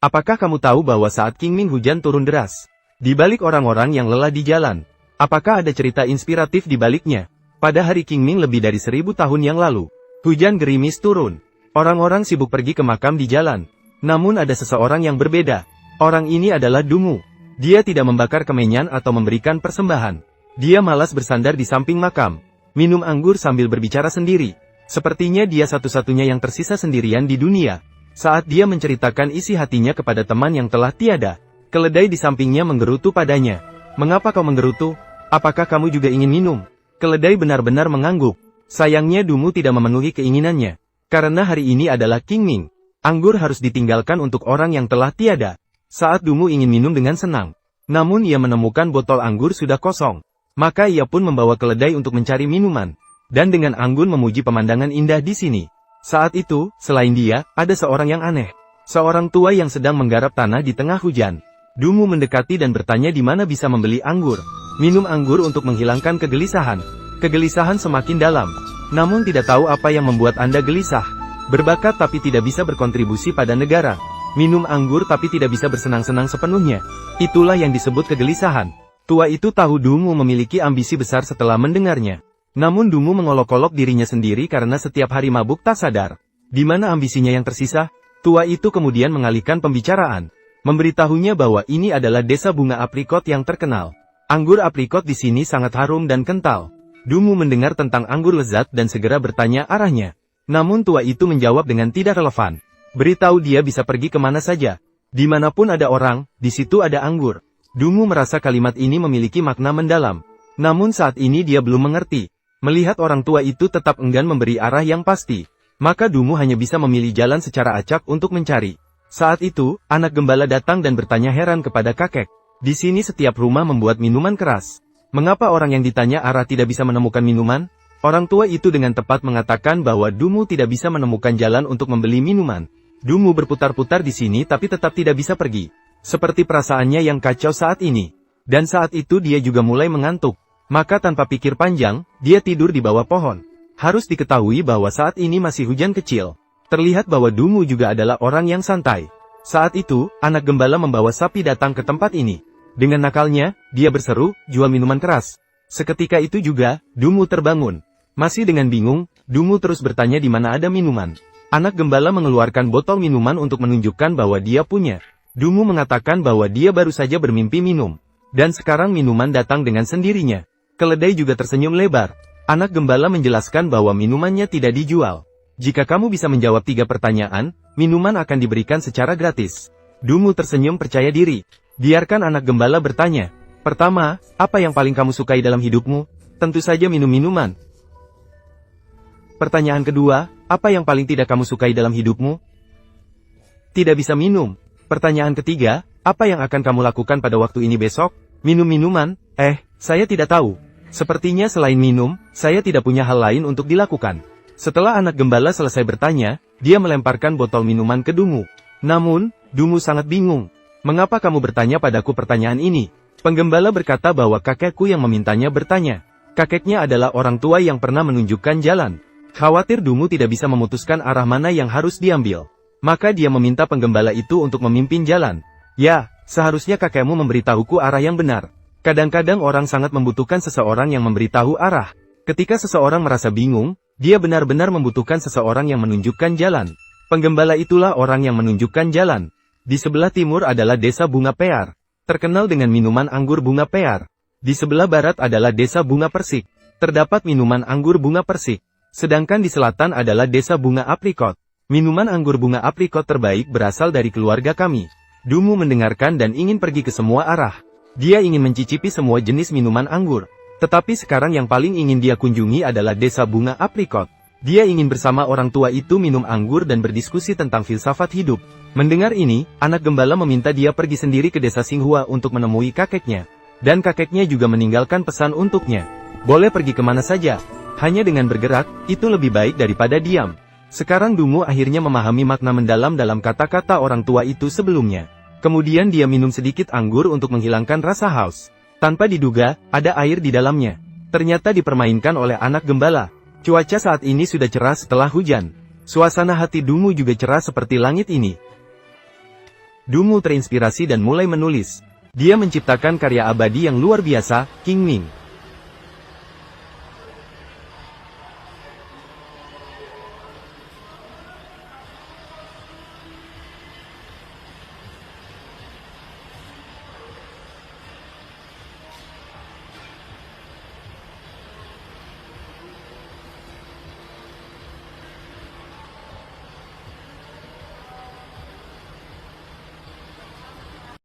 Apakah kamu tahu bahwa saat Qingming hujan turun deras? Di balik orang-orang yang lelah di jalan. Apakah ada cerita inspiratif di baliknya? Pada hari Qingming lebih dari 1000 tahun yang lalu, hujan gerimis turun. Orang-orang sibuk pergi ke makam di jalan. Namun ada seseorang yang berbeda. Orang ini adalah Dungu. Dia tidak membakar kemenyan atau memberikan persembahan. Dia malas bersandar di samping makam, minum anggur sambil berbicara sendiri. Sepertinya dia satu-satunya yang tersisa sendirian di dunia. Saat dia menceritakan isi hatinya kepada teman yang telah tiada, keledai di sampingnya menggerutu padanya. Mengapa kau menggerutu? Apakah kamu juga ingin minum? Keledai benar-benar mengangguk. Sayangnya Dungu tidak memenuhi keinginannya. Karena hari ini adalah Qingming. Anggur harus ditinggalkan untuk orang yang telah tiada. Saat Dungu ingin minum dengan senang, namun ia menemukan botol anggur sudah kosong. Maka ia pun membawa keledai untuk mencari minuman. Dan dengan anggun memuji pemandangan indah di sini. Saat itu, selain dia, ada seorang yang aneh. Seorang tua yang sedang menggarap tanah di tengah hujan. Dungu mendekati dan bertanya di mana bisa membeli anggur. Minum anggur untuk menghilangkan kegelisahan. Kegelisahan semakin dalam. Namun tidak tahu apa yang membuat Anda gelisah. Berbakat tapi tidak bisa berkontribusi pada negara. Minum anggur tapi tidak bisa bersenang-senang sepenuhnya. Itulah yang disebut kegelisahan. Tua itu tahu Dungu memiliki ambisi besar setelah mendengarnya. Namun Dungu mengolok-olok dirinya sendiri karena setiap hari mabuk tak sadar. Di mana ambisinya yang tersisa? Tua itu kemudian mengalihkan pembicaraan. Memberitahunya bahwa ini adalah desa bunga aprikot yang terkenal. Anggur aprikot di sini sangat harum dan kental. Dungu mendengar tentang anggur lezat dan segera bertanya arahnya. Namun tua itu menjawab dengan tidak relevan. Beritahu dia bisa pergi kemana saja. Dimanapun ada orang, di situ ada anggur. Dungu merasa kalimat ini memiliki makna mendalam. Namun saat ini dia belum mengerti. Melihat orang tua itu tetap enggan memberi arah yang pasti, maka Dungu hanya bisa memilih jalan secara acak untuk mencari. Saat itu, anak gembala datang dan bertanya heran kepada kakek. Di sini setiap rumah membuat minuman keras. Mengapa orang yang ditanya arah tidak bisa menemukan minuman? Orang tua itu dengan tepat mengatakan bahwa Dungu tidak bisa menemukan jalan untuk membeli minuman. Dungu berputar-putar di sini tapi tetap tidak bisa pergi. Seperti perasaannya yang kacau saat ini. Dan saat itu dia juga mulai mengantuk. Maka tanpa pikir panjang, dia tidur di bawah pohon. Harus diketahui bahwa saat ini masih hujan kecil. Terlihat bahwa Dungu juga adalah orang yang santai. Saat itu, anak gembala membawa sapi datang ke tempat ini. Dengan nakalnya, dia berseru, jual minuman keras. Seketika itu juga, Dungu terbangun. Masih dengan bingung, Dungu terus bertanya di mana ada minuman. Anak gembala mengeluarkan botol minuman untuk menunjukkan bahwa dia punya. Dungu mengatakan bahwa dia baru saja bermimpi minum. Dan sekarang minuman datang dengan sendirinya. Keledai juga tersenyum lebar. Anak gembala menjelaskan bahwa minumannya tidak dijual. Jika kamu bisa menjawab 3 pertanyaan, minuman akan diberikan secara gratis. Dungu tersenyum percaya diri. Biarkan anak gembala bertanya. Pertama, apa yang paling kamu sukai dalam hidupmu? Tentu saja minum minuman. Pertanyaan kedua, apa yang paling tidak kamu sukai dalam hidupmu? Tidak bisa minum. Pertanyaan ketiga, apa yang akan kamu lakukan pada waktu ini besok? Minum minuman? Saya tidak tahu. Sepertinya selain minum, saya tidak punya hal lain untuk dilakukan. Setelah anak gembala selesai bertanya, dia melemparkan botol minuman ke Dungu. Namun, Dungu sangat bingung. Mengapa kamu bertanya padaku pertanyaan ini? Penggembala berkata bahwa kakekku yang memintanya bertanya. Kakeknya adalah orang tua yang pernah menunjukkan jalan. Khawatir Dungu tidak bisa memutuskan arah mana yang harus diambil. Maka dia meminta penggembala itu untuk memimpin jalan. Ya, seharusnya kakekmu memberitahuku arah yang benar. Kadang-kadang orang sangat membutuhkan seseorang yang memberitahu arah. Ketika seseorang merasa bingung, dia benar-benar membutuhkan seseorang yang menunjukkan jalan. Penggembala itulah orang yang menunjukkan jalan. Di sebelah timur adalah desa bunga pear, terkenal dengan minuman anggur bunga pear. Di sebelah barat adalah desa bunga persik, terdapat minuman anggur bunga persik. Sedangkan di selatan adalah desa bunga aprikot. Minuman anggur bunga aprikot terbaik berasal dari keluarga kami. Dungu mendengarkan dan ingin pergi ke semua arah. Dia ingin mencicipi semua jenis minuman anggur. Tetapi sekarang yang paling ingin dia kunjungi adalah desa bunga aprikot. Dia ingin bersama orang tua itu minum anggur dan berdiskusi tentang filsafat hidup. Mendengar ini, anak gembala meminta dia pergi sendiri ke desa Xinghua untuk menemui kakeknya. Dan kakeknya juga meninggalkan pesan untuknya. Boleh pergi kemana saja. Hanya dengan bergerak, itu lebih baik daripada diam. Sekarang Dungu akhirnya memahami makna mendalam dalam kata-kata orang tua itu sebelumnya. Kemudian dia minum sedikit anggur untuk menghilangkan rasa haus. Tanpa diduga, ada air di dalamnya. Ternyata dipermainkan oleh anak gembala. Cuaca saat ini sudah cerah setelah hujan. Suasana hati Dungu juga cerah seperti langit ini. Dungu terinspirasi dan mulai menulis. Dia menciptakan karya abadi yang luar biasa, King Ming.